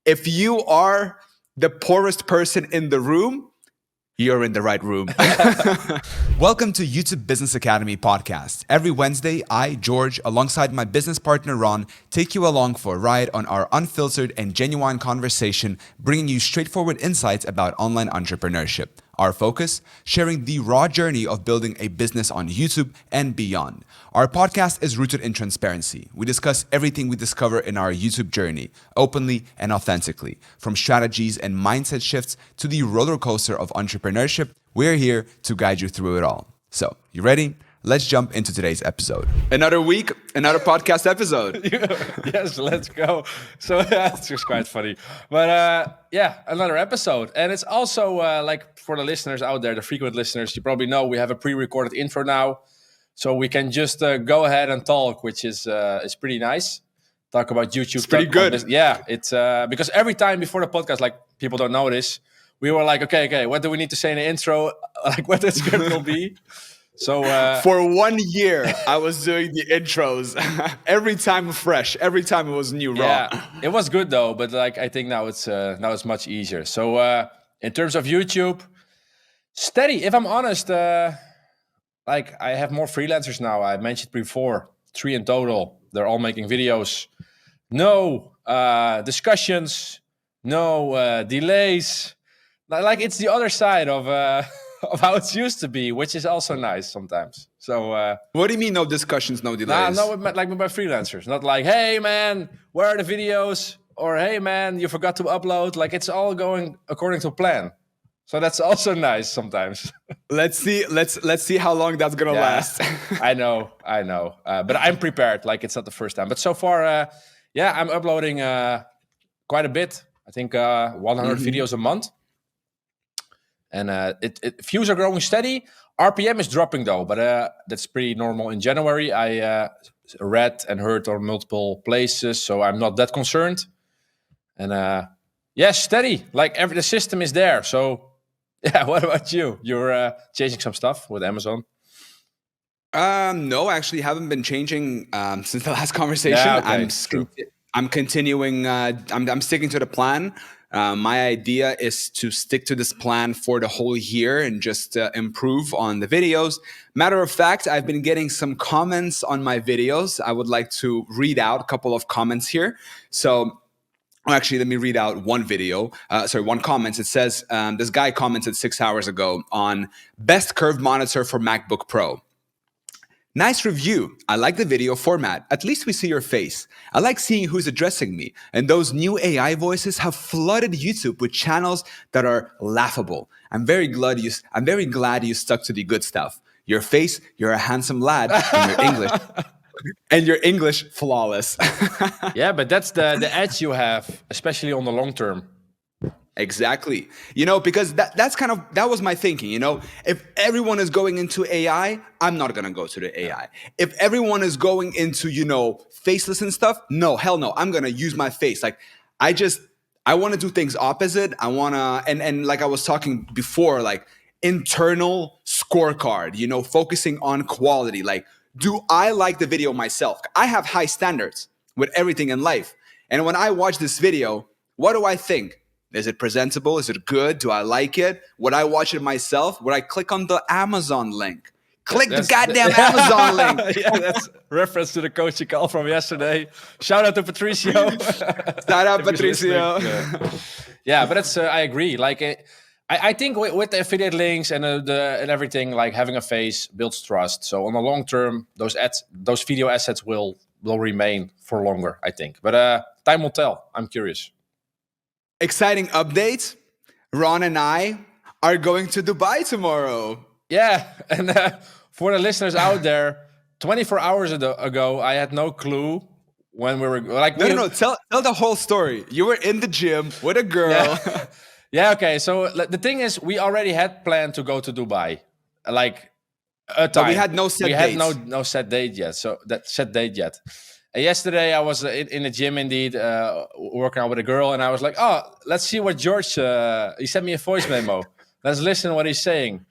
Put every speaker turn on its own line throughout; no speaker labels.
If you are the poorest person in the room, you're in the right room. Welcome to YouTube Business Academy podcast. Every Wednesday, I, George, alongside my business partner, Ron, take you along for a ride on our unfiltered and genuine conversation, bringing you straightforward insights about online entrepreneurship. Our focus, sharing the raw journey of building a business on YouTube and beyond. Our podcast is rooted in transparency. We discuss everything we discover in our YouTube journey, openly and authentically. From strategies and mindset shifts to the roller coaster of entrepreneurship, we're here to guide you through it all. So, you ready? Let's jump into today's episode. Another week, another podcast episode.
Yes, let's go. So that's just quite funny. But another episode. And it's also like for the listeners out there, the frequent listeners, you probably know we have a pre-recorded intro now. So we can just go ahead and talk, which is pretty nice. Talk about YouTube.
It's pretty good.
Yeah, it's because every time before the podcast, like people don't know this, we were like, okay, what do we need to say in the intro? Like what the script will be. So
for 1 year, I was doing the intros every time fresh. Every time it was new, raw.
Yeah, it was good though, but like I think now it's much easier. So in terms of YouTube, steady. If I'm honest, like I have more freelancers now. I mentioned before, 3 in total. They're all making videos. No discussions, no delays. Like it's the other side of how it used to be, which is also nice sometimes. So
what do you mean no discussions, no delays?
No, like with my freelancers. Not like, hey man, where are the videos? Or hey man, you forgot to upload. Like it's all going according to plan. So that's also nice sometimes.
Let's see how long that's gonna last.
I know. But I'm prepared. Like it's not the first time. But so far, I'm uploading quite a bit. I think 100 videos a month. And views are growing steady. RPM is dropping though, but that's pretty normal in January. I read and heard on multiple places, so I'm not that concerned. And steady. Like the system is there. So yeah, what about you? You're changing some stuff with Amazon?
No, actually haven't been changing since the last conversation.
Yeah, okay,
I'm continuing. I'm sticking to the plan. My idea is to stick to this plan for the whole year and just improve on the videos. Matter of fact, I've been getting some comments on my videos. I would like to read out a couple of comments here. So actually, let me read out one comment. It says, this guy commented 6 hours ago on best curve monitor for MacBook Pro. Nice review. I like the video format. At least we see your face. I like seeing who's addressing me. And those new AI voices have flooded YouTube with channels that are laughable. I'm very glad you stuck to the good stuff. Your face, you're a handsome lad, and your English flawless.
Yeah, but that's the edge you have, especially on the long term.
Exactly. Because that was my thinking, if everyone is going into AI, I'm not going to go to the AI. If everyone is going into, faceless and stuff, no, hell no, I'm going to use my face. Like, I want to do things opposite. I want to, and like I was talking before, like internal scorecard, focusing on quality. Like, do I like the video myself? I have high standards with everything in life. And when I watch this video, what do I think? Is it presentable? Is it good? Do I like it? Would I watch it myself? Would I click on the Amazon link? Click the goddamn Amazon link.
Yeah, that's reference to the coaching call from yesterday. Shout out to Patricio.
Shout out Patricio.
Yeah, but it's I agree. Like I think with the affiliate links and and everything, like having a face builds trust. So on the long term, those video assets will remain for longer, I think. But time will tell. I'm curious.
Exciting update. Ron and I are going to Dubai tomorrow.
Yeah, and for the listeners out there, 24 hours ago, I had no clue when we were like...
No. Tell the whole story. You were in the gym with a girl.
Yeah, okay. So the thing is, we already had planned to go to Dubai. Like a time.
But we had no set date.
We had no set date yet. So that set date yet. Yesterday, I was in the gym, indeed, working out with a girl, and I was like, "Oh, let's see what George." He sent me a voice memo. Let's listen to what he's saying.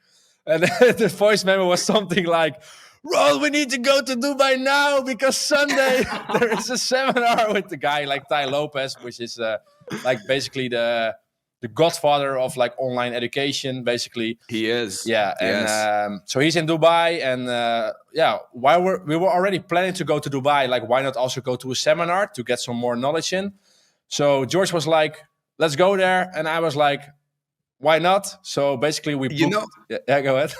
And the voice memo was something like, "Ron, we need to go to Dubai now because Sunday there is a seminar with the guy like Ty Lopez, which is like basically the godfather of like online education, basically.
He is.
Yeah, and
Yes.
so he's in Dubai, and yeah, while we were already planning to go to Dubai, like why not also go to a seminar to get some more knowledge in? So George was like, "Let's go there," and I was like, "Why not?" So basically, we
You
booked.
know,
Yeah, go ahead.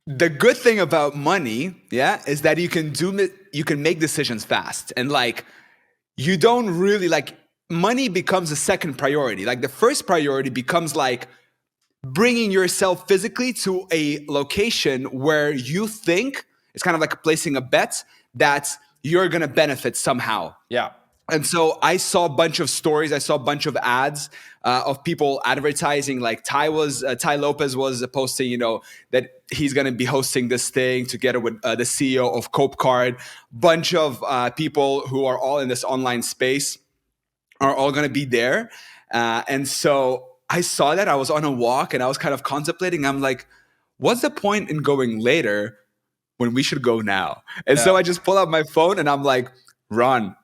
the good thing about money, yeah, is that you can make decisions fast. And like you don't really like money becomes a second priority. Like the first priority becomes like bringing yourself physically to a location where you think it's kind of like placing a bet that you're going to benefit somehow.
Yeah,
And so I saw a bunch of stories. I saw a bunch of ads of people advertising. Like Ty Lopez was posting, that he's going to be hosting this thing together with the CEO of Cope Card. Bunch of people who are all in this online space are all going to be there. And so I saw that. I was on a walk and I was kind of contemplating. I'm like, what's the point in going later when we should go now? And
yeah,
so I just pull out my phone and I'm like, Ron,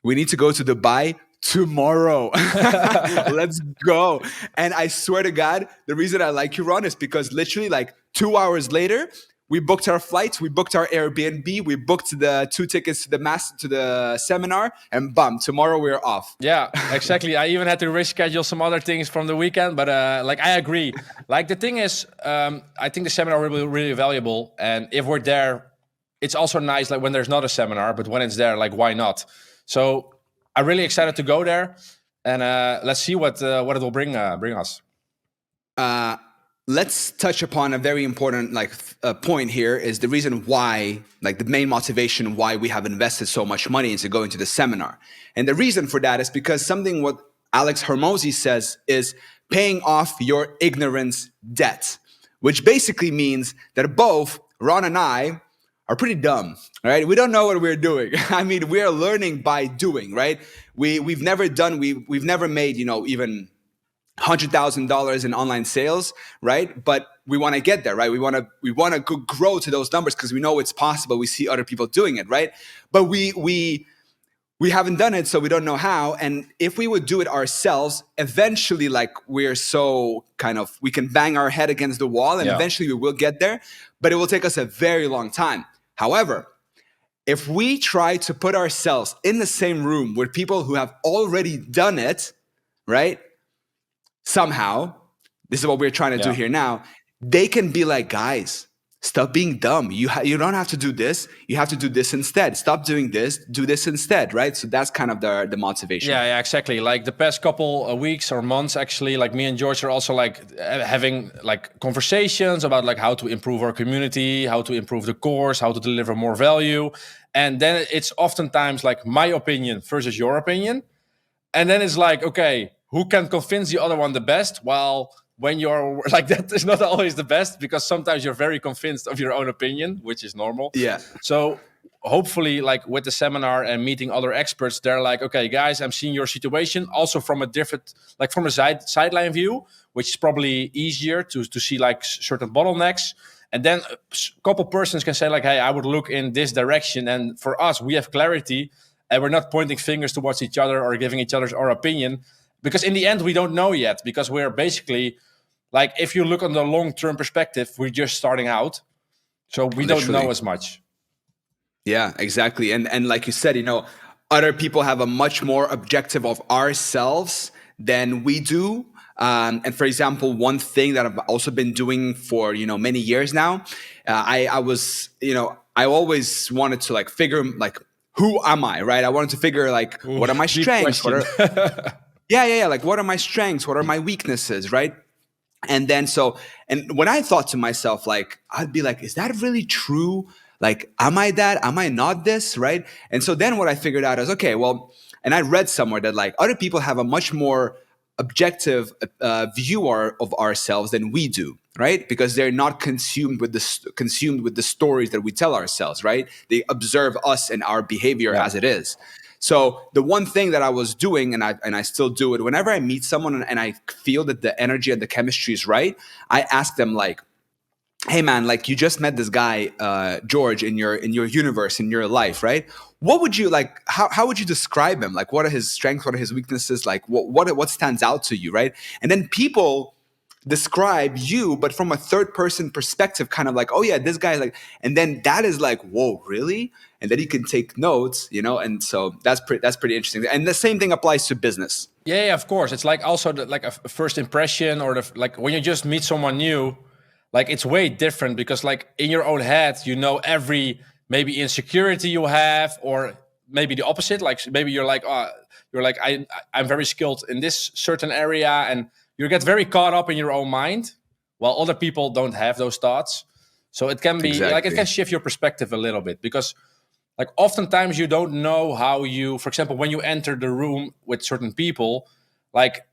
we need to go to Dubai tomorrow. Let's go. And I swear to God, the reason I like you, Ron, is because literally like 2 hours later, we booked our flights, we booked our Airbnb, we booked the 2 tickets to the seminar, and bam, tomorrow we're off.
yeah, exactly. I even had to reschedule some other things from the weekend, but like I agree. Like the thing is, I think the seminar will be really valuable, and if we're there, it's also nice. Like when there's not a seminar, but when it's there, like why not? So I'm really excited to go there, and let's see what it will bring us.
Let's touch upon a very important point here is the reason why, like the main motivation why we have invested so much money into going to the seminar. And the reason for that is because something what Alex Hormozy says is paying off your ignorance debt, which basically means that both Ron and I are pretty dumb, right? We don't know what we're doing. I mean, we're learning by doing, right? We've never made, even $100,000 in online sales, right? But we want to get there, right? We want to grow to those numbers because we know it's possible. We see other people doing it, right? But we haven't done it, so we don't know how. And if we would do it ourselves, eventually, like we're so we can bang our head against the wall, and
Yeah.
eventually we will get there. But it will take us a very long time. However, if we try to put ourselves in the same room with people who have already done it, right? Somehow, this is what we're trying to do
Yeah.
here now. They can be like, guys, stop being dumb. You don't have to do this. You have to do this instead. Stop doing this. Do this instead, right? So that's kind of the motivation.
Yeah, exactly. Like the past couple of weeks or months, actually, like me and George are also like having like conversations about like how to improve our community, how to improve the course, how to deliver more value. And then it's oftentimes like my opinion versus your opinion. And then it's like, okay, who can convince the other one the best? Well, when you're like that is not always the best because sometimes you're very convinced of your own opinion, which is normal.
Yeah.
So hopefully, like with the seminar and meeting other experts, they're like, okay, guys, I'm seeing your situation also from a different, like from a sideline view, which is probably easier to see like certain bottlenecks. And then a couple persons can say like, hey, I would look in this direction. And for us, we have clarity and we're not pointing fingers towards each other or giving each other our opinion. Because in the end, we don't know yet because we're basically like, if you look on the long-term perspective, we're just starting out. So we don't know as much.
Yeah, exactly. And like you said, other people have a much more objective of ourselves than we do. And for example, one thing that I've also been doing for, many years now, I was, I always wanted to like figure like, who am I, right? I wanted to figure like, what are my strengths? Yeah. Like, what are my strengths? What are my weaknesses, right? And then and when I thought to myself, like, I'd be like, is that really true? Like, am I that? Am I not this? Right? And so then what I figured out is, okay, well, and I read somewhere that like other people have a much more objective view of ourselves than we do, right? Because they're not consumed with the stories that we tell ourselves, right? They observe us and our behavior as it is. So the one thing that I was doing, and I still do it, whenever I meet someone and I feel that the energy and the chemistry is right, I ask them like, hey man, like you just met this guy, George, in your universe, in your life, right? What would you like? How would you describe him? Like, what are his strengths? What are his weaknesses? Like, what stands out to you, right? And then people describe you, but from a third person perspective, kind of like, oh yeah, this guy like, and then that is like, whoa, really? And then you can take notes, you know. And so that's pretty interesting. And the same thing applies to business.
Yeah, yeah, of course. It's like also like a first impression, or like when you just meet someone new, like it's way different because like in your own head, you know every maybe insecurity you have, or maybe the opposite. Like maybe you're like, oh, you're like I'm very skilled in this certain area, and you get very caught up in your own mind, while other people don't have those thoughts. So it can be like it
Exactly.
can shift your perspective a little bit because like oftentimes you don't know how you, for example, when you enter the room with certain people, like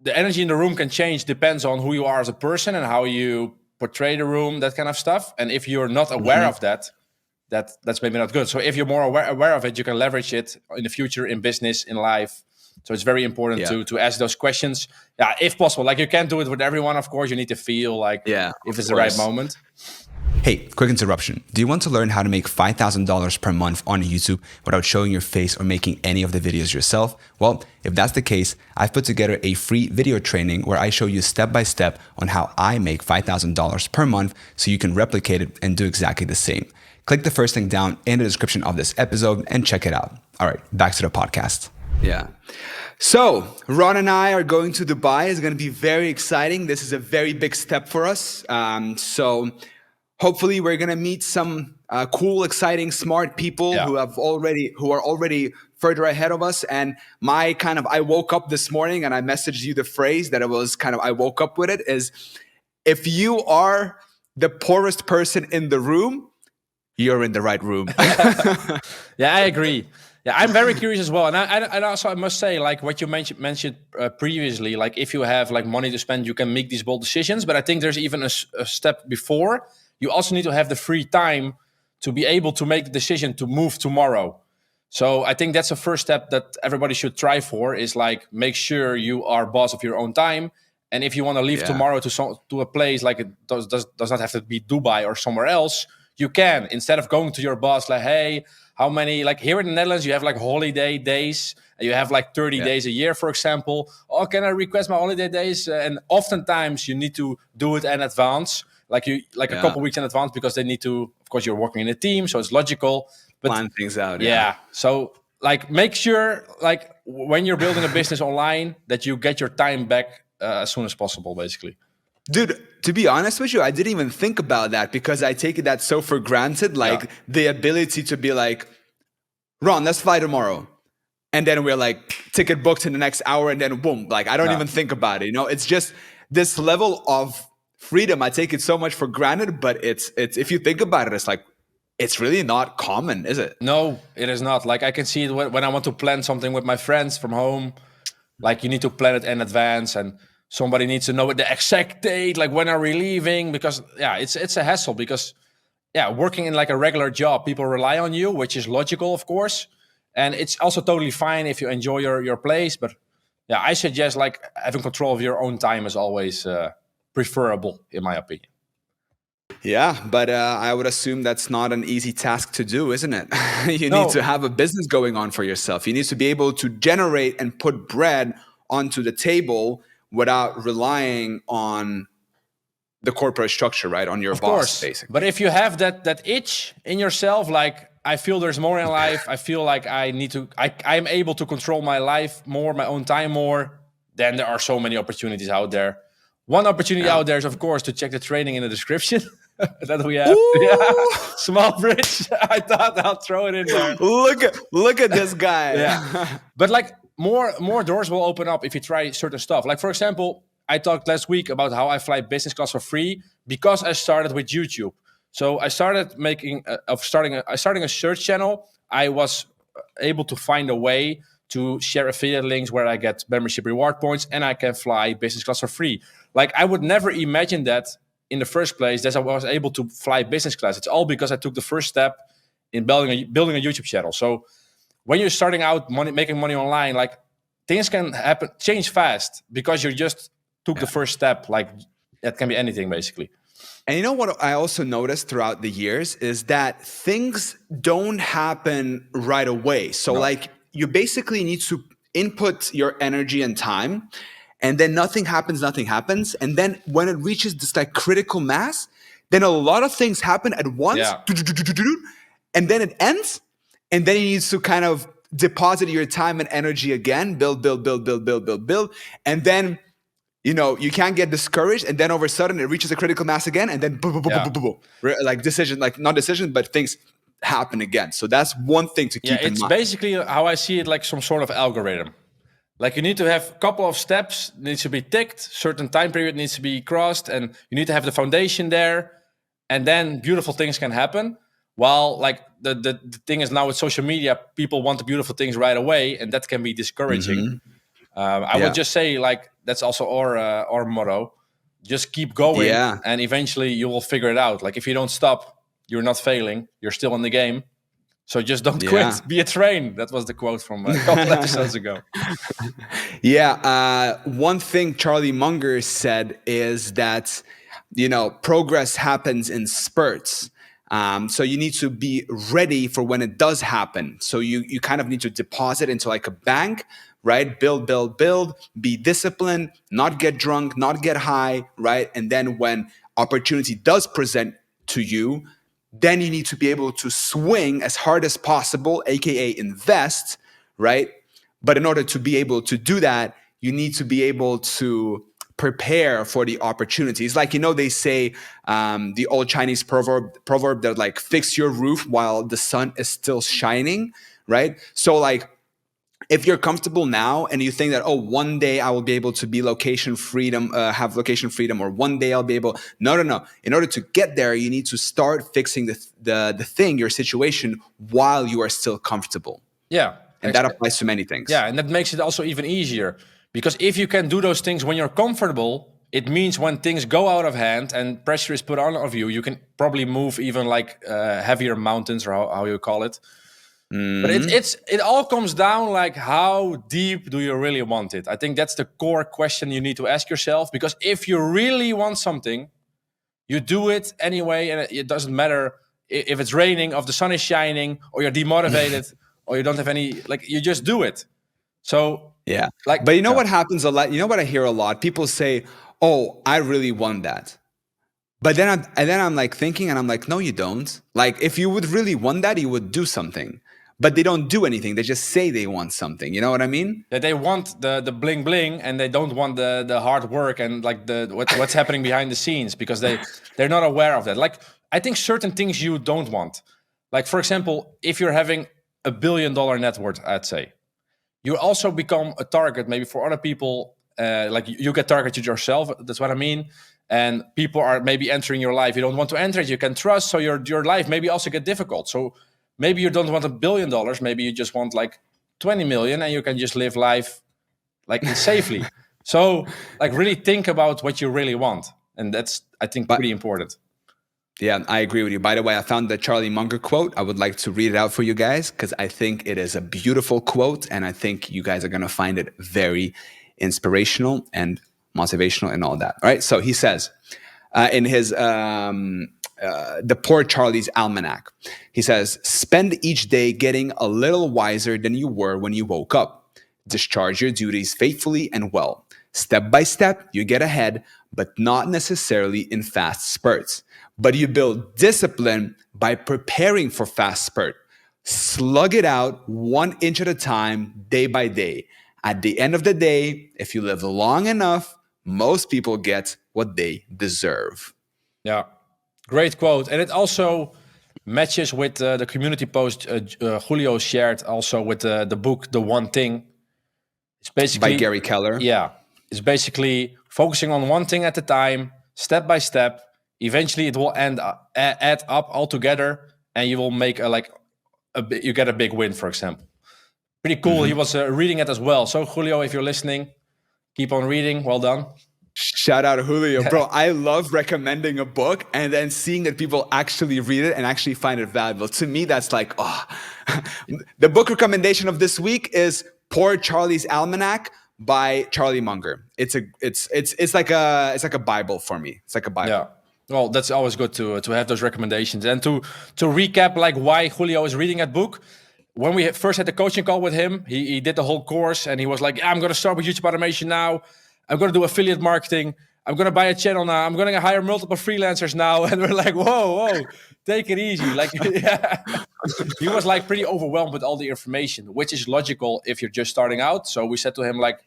the energy in the room can change depends on who you are as a person and how you portray the room, that kind of stuff. And if you're not aware of that, that's maybe not good. So if you're more aware of it, you can leverage it in the future, in business, in life. So it's very important
Yeah.
to ask those questions. Yeah, if possible. Like you can't do it with everyone, of course. You need to feel like
Yeah,
if
of
it's the right
course.
moment.
Hey, quick interruption. Do you want to learn how to make $5,000 per month on YouTube without showing your face or making any of the videos yourself? Well, if that's the case, I've put together a free video training where I show you step by step on how I make $5,000 per month so you can replicate it and do exactly the same. Click the first link down in the description of this episode and check it out. All right, back to the podcast. Yeah. So, Ron and I are going to Dubai. It's going to be very exciting. This is a very big step for us. So, hopefully, we're going to meet some cool, exciting, smart people
Yeah.
who are already further ahead of us. And I woke up this morning and I messaged you the phrase that it was kind of I woke up with it is, if you are the poorest person in the room, you're in the right room.
Yeah, I agree. Yeah, I'm very curious as well, and and also I must say, like what you mentioned previously, like if you have like money to spend, you can make these bold decisions. But I think there's even a step before. You also need to have the free time to be able to make the decision to move tomorrow. So I think that's the first step that everybody should try for is like make sure you are boss of your own time. And if you want to leave
Yeah.
tomorrow to a place like it does not have to be Dubai or somewhere else, you can, instead of going to your boss like, hey, how many, like here in the Netherlands you have like holiday days and you have like 30
Yeah.
days a year, for example. Oh, can I request my holiday days? And oftentimes you need to do it in advance, like a
Yeah.
couple weeks in advance, because they need to, of course, you're working in a team, so it's logical. But
Plan things out.
yeah, so like make sure like when you're building a business online that you get your time back as soon as possible, basically.
Dude, to be honest with you, I didn't even think about that because I take that so for granted. Like
Yeah.
the ability to be like, Ron, let's fly tomorrow. And then we're like, ticket booked in the next hour. And then boom, like I don't
Yeah.
even think about it. You know, it's just this level of freedom. I take it so much for granted, but it's if you think about it, it's like, it's really not common, is it?
No, it is not. Like I can see it when I want to plan something with my friends from home. Like you need to plan it in advance, and somebody needs to know the exact date. Like when are we leaving? Because yeah, it's a hassle. Because yeah, working in like a regular job, people rely on you, which is logical, of course. And it's also totally fine if you enjoy your place. But yeah, I suggest like having control of your own time is always preferable, in my opinion.
Yeah, but I would assume that's not an easy task to do, isn't it? You need to
No,
have a business going on for yourself. You need to be able to generate and put bread onto the table without relying on the corporate structure, right? On your
of
boss,
course. But
basically.
if you have that itch in yourself, like I feel there's more in life, I feel like I'm able to control my life more, my own time more, then there are so many opportunities out there. One opportunity
Yeah.
out there is, of course, to check the training in the description that we have. Yeah,
Ooh,
small bridge. I thought I'll throw it in there.
look at this guy.
Yeah, but like more doors will open up if you try certain stuff. Like for example, I talked last week about how I fly business class for free because I started with YouTube. So I started starting a search channel. I was able to find a way to share affiliate links where I get membership reward points and I can fly business class for free. Like I would never imagine that in the first place that I was able to fly business class. It's all because I took the first step in building a YouTube channel. So when you're starting out making money online, like things can change fast because you just took the first step. Like that can be anything basically.
And you know what I also noticed throughout the years is that things don't happen right away. So
No.
like you basically need to input your energy and time, and then nothing happens, nothing happens. And then when it reaches this like critical mass, then a lot of things happen at once,
Yeah.
and then it ends, and then you need to kind of deposit your time and energy again, build, and then you can't get discouraged, and then over a sudden it reaches a critical mass again, and then boom, boom, boom, boom,
Yeah.
boom, boom, boom. Like decision, like not decision, but things happen again. So that's one thing to
Yeah,
keep in
it's
mind.
basically how I see it, like some sort of algorithm. Like you need to have a couple of steps needs to be ticked, certain time period needs to be crossed, and you need to have the foundation there, and then beautiful things can happen. While like the thing is now with social media, people want the beautiful things right away, and that can be discouraging. I would
Yeah,
just say like that's also our motto. Just keep going,
yeah,
and eventually you will figure it out. Like if you don't stop, you're not failing. You're still in the game. So just don't
yeah.
quit. Be a train. That was the quote from a couple episodes ago.
Yeah, one thing Charlie Munger said is that progress happens in spurts. So you need to be ready for when it does happen. So you kind of need to deposit into like a bank, right? Build, build, build. Be disciplined. Not get drunk. Not get high, right? And then when opportunity does present to you, then you need to be able to swing as hard as possible, aka invest, right? But in order to be able to do that, you need to be able to prepare for the opportunities. Like, they say the old Chinese proverb that like fix your roof while the sun is still shining, right? So like if you're comfortable now and you think that, oh, one day I will be able to be location freedom, have location freedom, or one day I'll be able, no. In order to get there, you need to start fixing the thing, your situation, while you are still comfortable.
Yeah.
And that applies to many things.
Yeah, and that makes it also even easier because if you can do those things when you're comfortable, it means when things go out of hand and pressure is put on of you, you can probably move even like heavier mountains or how you call it. But it all comes down like how deep do you really want it? I think that's the core question you need to ask yourself, because if you really want something, you do it anyway, and it doesn't matter if it's raining, or if the sun is shining, or you're demotivated, or you don't have any, like you just do it. So
Yeah.
like
But you know what happens a lot? You know what I hear a lot? People say, "Oh, I really want that." But then I'm like thinking, and I'm like, no, you don't. Like, if you would really want that, you would do something. But they don't do anything. They just say they want something. You know what I mean?
that they want the bling bling, and they don't want the hard work and like what's happening behind the scenes, because they're not aware of that. Like I think certain things you don't want. Like for example, if you're having $1 billion net worth, I'd say, you also become a target maybe for other people. Like you get targeted yourself. That's what I mean. And people are maybe entering your life. You don't want to enter it. You can trust. So your life maybe also get difficult. So maybe you don't want $1 billion. Maybe you just want like 20 million, and you can just live life like safely. So like really think about what you really want. And that's, I think,
But
pretty important.
yeah, I agree with you. By the way, I found the Charlie Munger quote. I would like to read it out for you guys because I think it is a beautiful quote, and I think you guys are going to find it very inspirational and motivational and all that. All right. So he says in his the Poor Charlie's Almanac, he says, "Spend each day getting a little wiser than you were when you woke up. Discharge your duties faithfully and well. Step by step, you get ahead, but not necessarily in fast spurts. But you build discipline by preparing for fast spurt. Slug it out 1 inch at a time, day by day. At the end of the day, if you live long enough, most people get what they deserve."
Yeah. Great quote. And it also matches with the community post Julio shared also with the book, The One Thing. It's
By
basically,
Gary Keller.
yeah, it's basically focusing on one thing at a time, step by step. Eventually, it will add up all together, and you will make you get a big win. For example, pretty cool. He was reading it as well. So Julio, if you're listening, keep on reading. Well done.
Shout out Julio. Bro, I love recommending a book and then seeing that people actually read it and actually find it valuable. To me, that's like, oh. The book recommendation of this week is Poor Charlie's Almanac by Charlie Munger. It's like a Bible for me. It's like a Bible.
Yeah. Well, that's always good to have those recommendations. And to recap, like why Julio is reading that book. When we first had the coaching call with him, he did the whole course, and he was like, "I'm going to start with YouTube automation now. I'm going to do affiliate marketing. I'm going to buy a channel now. I'm going to hire multiple freelancers now." And we're like, "Whoa, take it easy." Like, yeah. He was like pretty overwhelmed with all the information, which is logical if you're just starting out. So we said to him, like,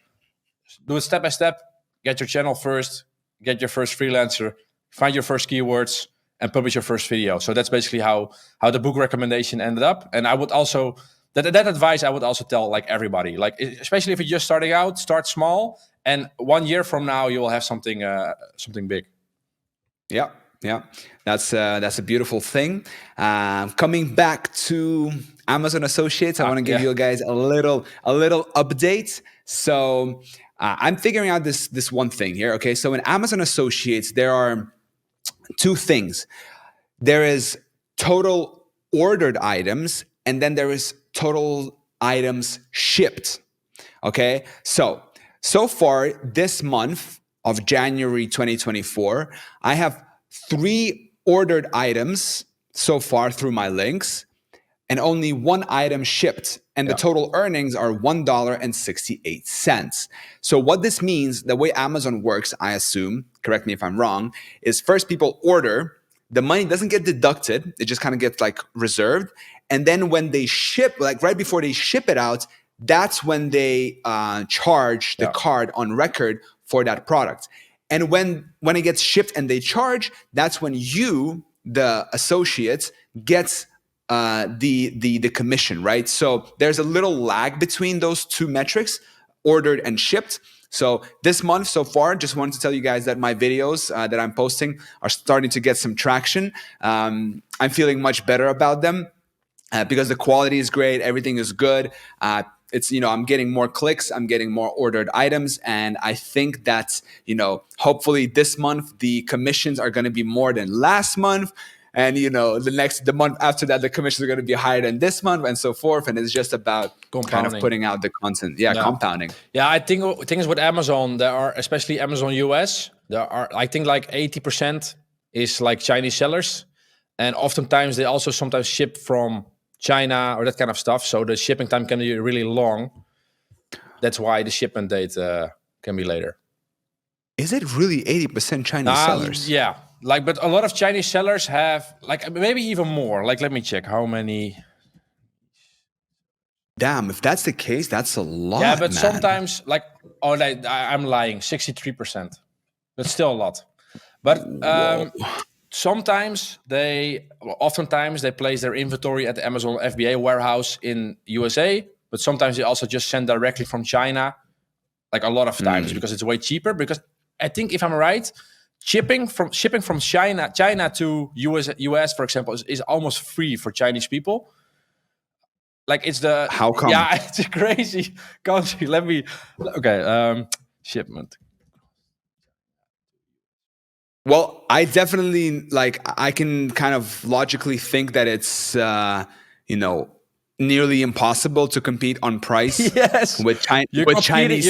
do it step by step. Get your channel first. Get your first freelancer. Find your first keywords and publish your first video. So that's basically how the book recommendation ended up. And I would also that advice I would also tell like everybody, like especially if you're just starting out, start small, and 1 year from now you will have something big.
Yeah, yeah, that's a beautiful thing. Coming back to Amazon Associates, I want to give you guys a little update. So I'm figuring out this one thing here. Okay, so in Amazon Associates, there are two things. There is total ordered items, and then there is total items shipped. Okay, so far this month of January 2024, I have 3 ordered items so far through my links, and only 1 item shipped, and the total earnings are $1.68. So what this means, the way Amazon works, I assume, correct me if I'm wrong, is first people order, the money doesn't get deducted, it just kind of gets like reserved, and then when they ship, like right before they ship it out, that's when they charge the card on record for that product. And when it gets shipped and they charge, that's when you, the associates, gets the commission, right? So there's a little lag between those two metrics, ordered and shipped. So this month so far, just wanted to tell you guys that my videos that I'm posting are starting to get some traction. I'm feeling much better about them because the quality is great, everything is good. It's, I'm getting more clicks, I'm getting more ordered items, and I think that, hopefully this month the commissions are going to be more than last month. And the month after that, the commissions are going to be higher than this month, and so forth. And it's just about kind of putting out the content, compounding.
Yeah, I think things with Amazon, there are, especially Amazon US, there are, I think, like 80% is like Chinese sellers, and oftentimes they also sometimes ship from China or that kind of stuff. So the shipping time can be really long. That's why the shipment date can be later.
Is it really 80% Chinese sellers?
Yeah. Like, but a lot of Chinese sellers have, like, maybe even more. Like, let me check how many.
Damn, if that's the case, that's a lot.
Yeah, but
man.
sometimes, like, I'm lying, 63%. That's still a lot. But oftentimes they place their inventory at the Amazon FBA warehouse in USA, but sometimes they also just send directly from China, like a lot of times, because it's way cheaper. Because I think, if I'm right, shipping from China to US, for example, is almost free for Chinese people. Like, it's the
how come?
Yeah, it's a crazy country. Shipment.
Well, I definitely I can kind of logically think that it's nearly impossible to compete on price.
Yes,
with Chinese sellers.
You're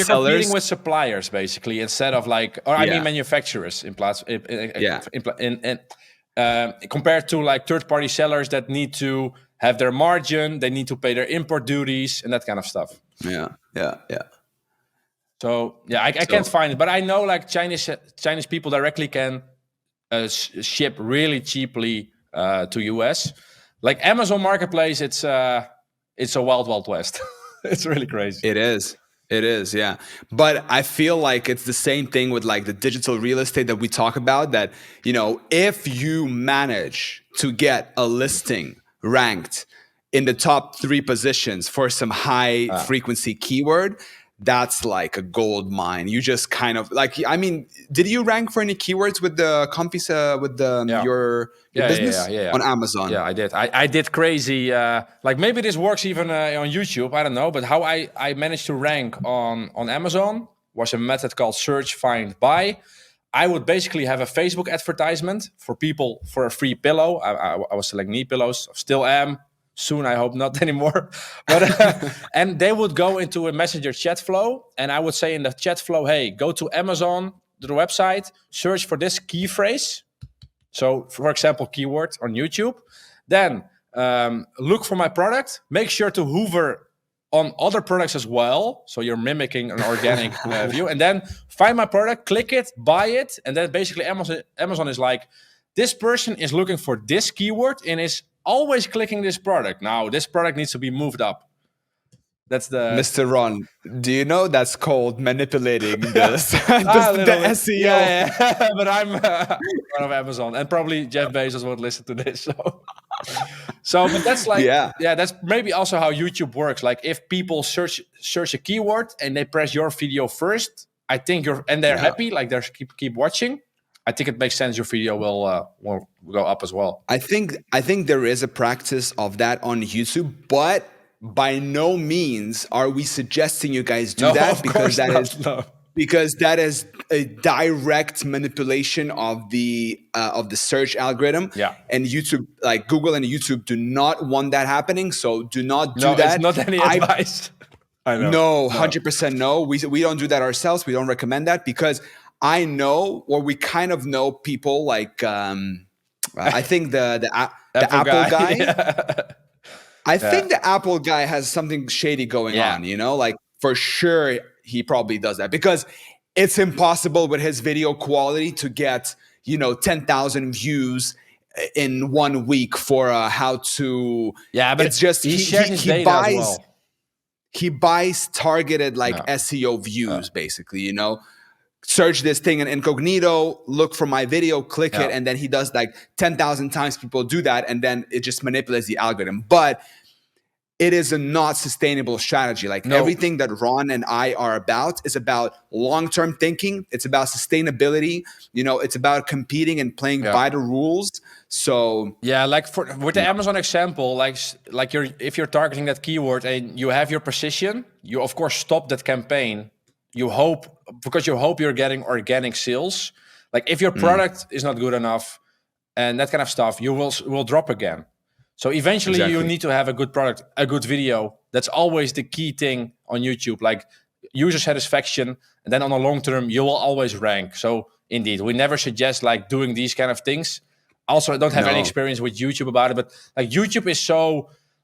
competing with suppliers basically, instead of manufacturers compared to like third-party sellers that need to have their margin, they need to pay their import duties and that kind of stuff.
Yeah.
So I can't find it, but I know like Chinese people directly can ship really cheaply to US. Like Amazon Marketplace, it's a wild west. It's really crazy.
It is, yeah. But I feel like it's the same thing with like the digital real estate that we talk about, that, if you manage to get a listing ranked in the top 3 positions for some high frequency keyword, that's like a gold mine. You just kind of did you rank for any keywords with the your business on Amazon?
Yeah, I did. I did crazy. Like maybe this works even on YouTube. I don't know. But how I managed to rank on Amazon was a method called search, find, buy. I would basically have a Facebook advertisement for people for a free pillow. I was selling knee pillows. Still am. Soon, I hope not anymore. But and they would go into a messenger chat flow, and I would say in the chat flow, "Hey, go to Amazon, the website, search for this key phrase, So, for example, keyword on YouTube. Then look for my product. Make sure to hover on other products as well. So you're mimicking an organic view. And then find my product, click it, buy it. And then basically Amazon is like, this person is looking for this keyword and is always clicking this product. Now, this product needs to be moved up. That's the
Mr. Ron, do you know that's called manipulating the,
a
the
little bit.
SEO?
Yeah. But I'm one of Amazon, and probably Jeff Bezos won't listen to this. But that's like, that's maybe also how YouTube works. Like if people search a keyword and they press your video first, I think they're happy, like they keep watching. I think it makes sense. Your video will go up as well.
I think there is a practice of that on YouTube, but by no means are we suggesting you guys do that, because that is a direct manipulation of the search algorithm.
Yeah.
And YouTube, like Google and YouTube, do not want that happening. So do not do that.
No, it's not any advice. I know.
No, 100% no. We don't do that ourselves. We don't recommend that, because I know, or we kind of know people like I think the Apple guy.
Yeah.
I think the Apple guy has something shady going on, you know, like for sure he probably does that, because it's impossible with his video quality to get, 10,000 views in 1 week for how to.
Yeah, but
it's just
he buys.
He buys targeted SEO views, basically, search this thing in incognito, look for my video, click it, and then he does like 10,000 times people do that, and then it just manipulates the algorithm. But it is a not sustainable strategy. Everything that Ron and I are about is about long-term thinking. It's about sustainability. It's about competing and playing by the rules. So
with the Amazon example, if you're targeting that keyword and you have your position, you of course stop that campaign. You hope you're getting organic sales. Like if your product is not good enough and that kind of stuff, you will drop again. So eventually you need to have a good product, a good video. That's always the key thing on YouTube, like user satisfaction. And then on the long term, you will always rank. So indeed, we never suggest doing these kind of things. Also, I don't have any experience with YouTube about it, but YouTube is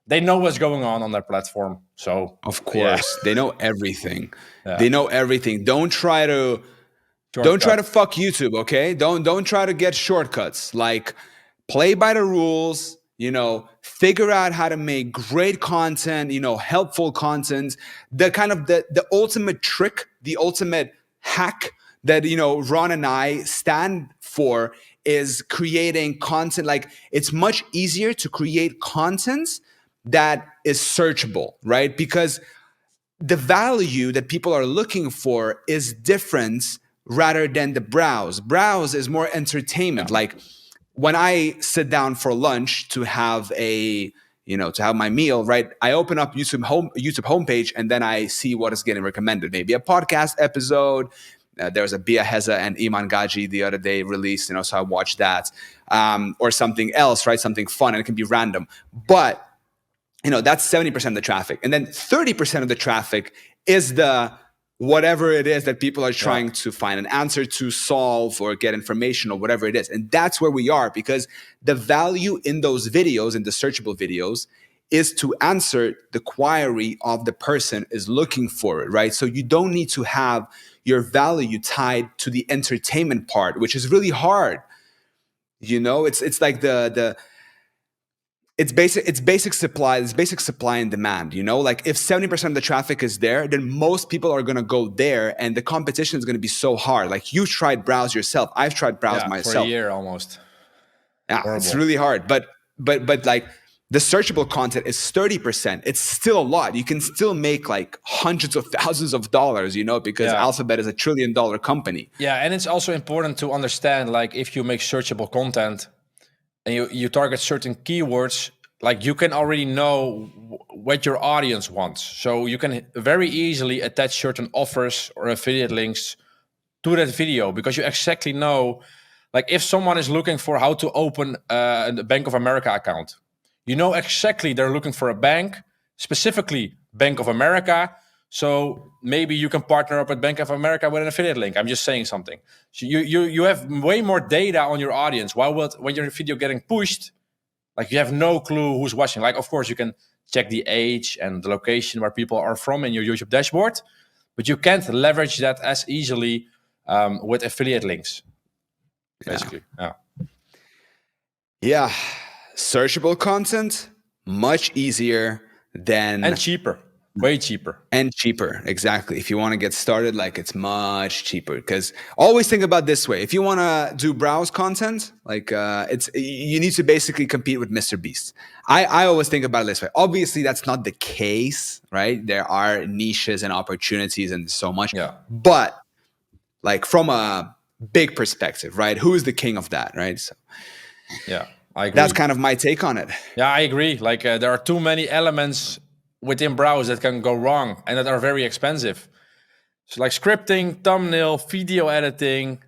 they know what's going on their platform. So
of course, they know everything. Yeah. They know everything. Don't try to fuck YouTube, okay? Don't try to get shortcuts. Play by the rules. Figure out how to make great content. Helpful content. The ultimate trick, the ultimate hack that Ron and I stand for is creating content. It's much easier to create content that is searchable, right? Because the value that people are looking for is different rather than the browse. Browse is more entertainment. When I sit down for lunch to have to have my meal, right? I open up YouTube homepage, and then I see what is getting recommended. Maybe a podcast episode. There was a Bia Heza and Iman Gaji the other day released, so I watched that. Or something else, right? Something fun, and it can be random. But that's 70% of the traffic. And then 30% of the traffic is the whatever it is that people are trying to find an answer to, solve, or get information, or whatever it is. And that's where we are, because the value in those videos, in the searchable videos, is to answer the query of the person is looking for it, right? So you don't need to have your value tied to the entertainment part, which is really hard. It's like It's basic supply. It's basic supply and demand. If 70% of the traffic is there, then most people are going to go there, and the competition is going to be so hard. You tried browse yourself. I've tried browse myself
for a year almost.
Yeah, horrible. It's really hard. But the searchable content is 30%. It's still a lot. You can still make hundreds of thousands of dollars, because Alphabet is $1 trillion company.
Yeah, and it's also important to understand, if you make searchable content and you target certain keywords, you can already know what your audience wants. So you can very easily attach certain offers or affiliate links to that video, because you exactly know, if someone is looking for how to open a Bank of America account, exactly they're looking for a bank, specifically Bank of America. So maybe you can partner up with Bank of America with an affiliate link. I'm just saying something. So you have way more data on your audience. While when your video getting pushed, like you have no clue who's watching. Like, of course, you can check the age and the location where people are from in your YouTube dashboard, but you can't leverage that as easily with affiliate links. Basically,
Yeah. Searchable content, much easier than
and cheaper, way cheaper.
and cheaper. Exactly. If you want to get started, like it's much cheaper. Because always think about this way: if you want to do browse content, like it's you need to basically compete with Mr. Beast. I always think about it this way. Obviously, that's not the case, right? There are niches and opportunities and so much.
Yeah.
But like from a big perspective, right? Who is the king of that, right? So
Yeah, I agree.
that's kind of my take on it.
Yeah, I agree. Like there are too many elements within browse that can go wrong and that are very expensive. So like scripting, thumbnail, video editing,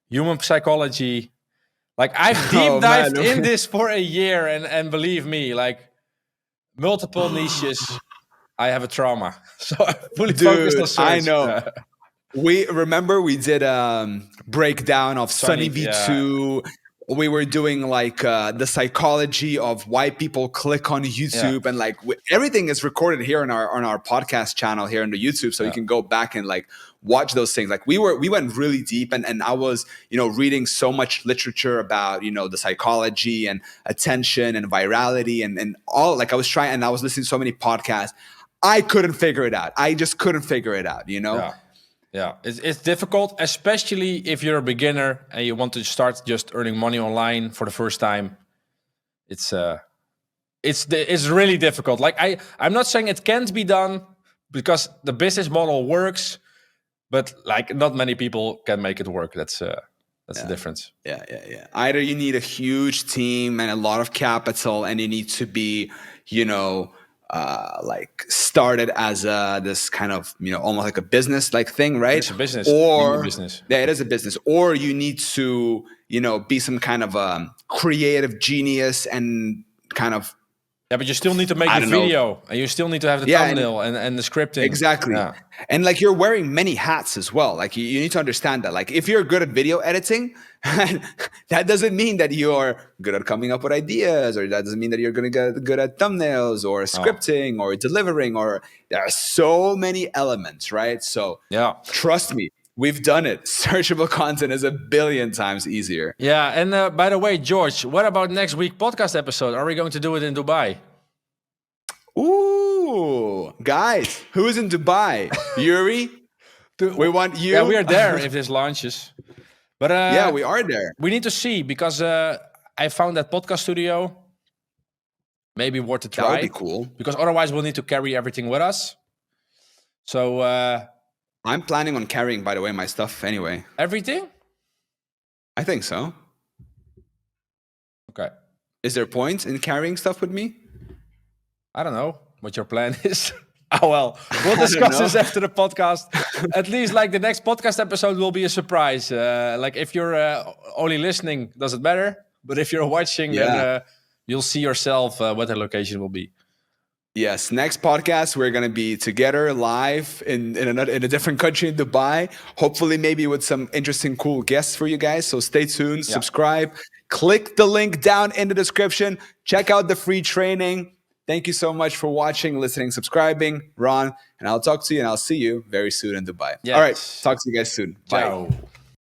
human psychology. Like I've deep
Oh man.
dived in this for a year, and believe me, like multiple niches, I have a trauma. So I fully focused on
Dude,
search.
I know. We remember we did breakdown of Sunny
Sunny,
V2. We were doing like the psychology of why people click on YouTube, and like everything is recorded here on our podcast channel here on the YouTube, so you can go back and like watch those things. Like we went really deep, and I was reading so much literature about the psychology and attention and virality and all. Like I was trying, and I was listening to so many podcasts. I couldn't figure it out. I just couldn't figure it out.
Yeah, it's difficult, especially if you're a beginner and you want to start just earning money online for the first time. It's really difficult. Like I'm not saying it can't be done because the business model works, but like not many people can make it work. That's the difference.
Yeah. Either you need a huge team and a lot of capital, and you need to be, like started as this kind of almost like a business like thing, right?
It's a business,
or
business.
Yeah, it is a business. Or you need to be some kind of creative genius and kind of.
Yeah, but you still need to make the video, and you still need to have the thumbnail and the scripting.
Exactly.
Yeah.
And like you're wearing many hats as well. Like you need to understand that. Like if you're good at video editing, that doesn't mean that you're good at coming up with ideas, or that doesn't mean that you're going to get good at thumbnails or scripting or delivering, or there are so many elements, right? So trust me. We've done it. Searchable content is 1 billion times easier.
Yeah, and by the way, George, what about next week podcast episode? Are we going to do it in Dubai?
Ooh, guys, who's in Dubai? Yuri? We want you.
Yeah, we are there if this launches. But
yeah, we are there.
We need to see, because I found that podcast studio maybe worth a try.
That would be cool.
Because otherwise we'll need to carry everything with us. So
I'm planning on carrying, by the way, my stuff anyway.
Everything?
I think so.
Okay.
Is there a point in carrying stuff with me?
I don't know what your plan is. Oh, well, we'll discuss this after the podcast. At least like the next podcast episode will be a surprise. Like if you're only listening, doesn't matter. But if you're watching, then you'll see yourself what the location will be.
Yes, next podcast, we're going to be together live in a different country in Dubai. Hopefully, maybe with some interesting, cool guests for you guys. So stay tuned, subscribe, click the link down in the description. Check out the free training. Thank you so much for watching, listening, subscribing, Ron. And I'll talk to you and I'll see you very soon in Dubai. Yes. All right, talk to you guys soon.
Ciao.
Bye.